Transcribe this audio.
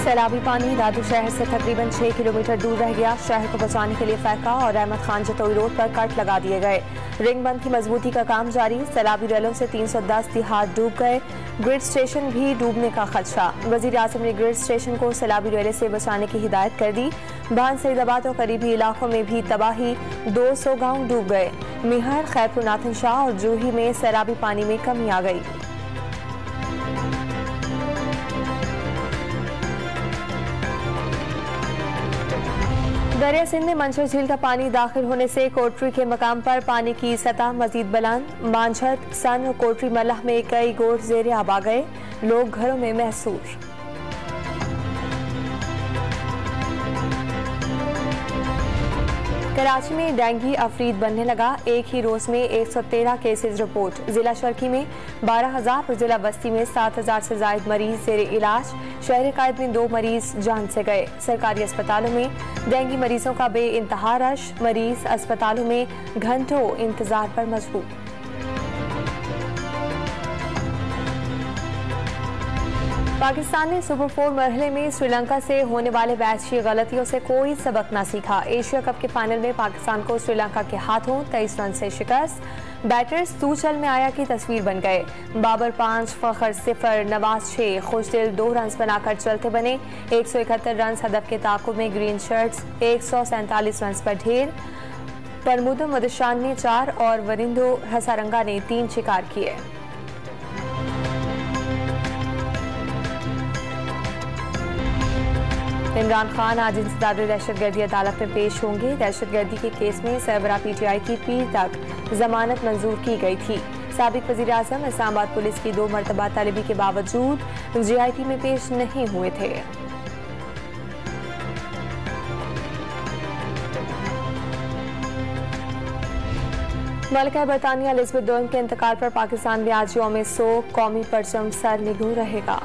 सैलाबी पानी दादू शहर से तकरीबन 6 किलोमीटर दूर रह गया। शहर को बचाने के लिए फैका और अहमद खान जतोई रोड पर कट लगा दिए गए। रिंग बंद की मजबूती का काम जारी। सैलाबी रेलों से 310 तिहाड़ डूब गए। ग्रिड स्टेशन भी डूबने का खदशा। वजीर आजम ने ग्रिड स्टेशन को सैलाबी रेले से बचाने की हिदायत कर दी। भान सईदाबाद और करीबी इलाकों में भी तबाही। 200 गाँव डूब गए। मिहर, खैरपुर, नाथन शाह और जूही में सैलाबी पानी में कमी आ गई। दरिया सिंध में मंछर झील का पानी दाखिल होने से कोटरी के मकाम पर पानी की सतह मजीद बुलंद। मांझत, सन और कोटरी मल्लाह में कई गोट ज़ेरे आब आ गए। लोग घरों में महसूर। कराची में डेंगू अफरीद बनने लगा। एक ही रोज में 113 केसेज रिपोर्ट। जिला शर्की में 12,000 और जिला बस्ती में 7,000 से जायद मरीज जेर इलाज। शहर कायद में 2 मरीज जान से गए। सरकारी अस्पतालों में डेंगू मरीजों का बेइंतहा रश। मरीज अस्पतालों में घंटों इंतजार पर मजबूर। पाकिस्तान ने सुपर 4 मरहले में श्रीलंका से होने वाले मैच की गलतियों से कोई सबक न सीखा। एशिया कप के फाइनल में पाकिस्तान को श्रीलंका के हाथों 23 रन से शिकस्त। बैटर्स तू चल में आया की तस्वीर बन गए। बाबर 5, फखर 0, नवाज 6, खुशदिल 2 रन बनाकर चलते बने। 171 रन हदफ के ताकुब में ग्रीन शर्ट्स 147 रन पर ढेर। परमुदो मदशान ने 4 और वरिंदो हसारंगा ने 3 शिकार किए। इमरान खान आज इंसदाद दहशतगर्दी अदालत में पेश होंगे। दहशतगर्दी के केस में सरबराह PTI की पीर तक जमानत मंजूर की गई थी। साबिक वजीर आजम इस्लामाबाद पुलिस की 2 मरतबा तलबी के बावजूद GIT में पेश नहीं हुए थे। मलिका बरतानिया एलिज़ाबेथ II के इंतकाल पर पाकिस्तान में आज यौम सोग। कौमी परचम सर निगू रहेगा।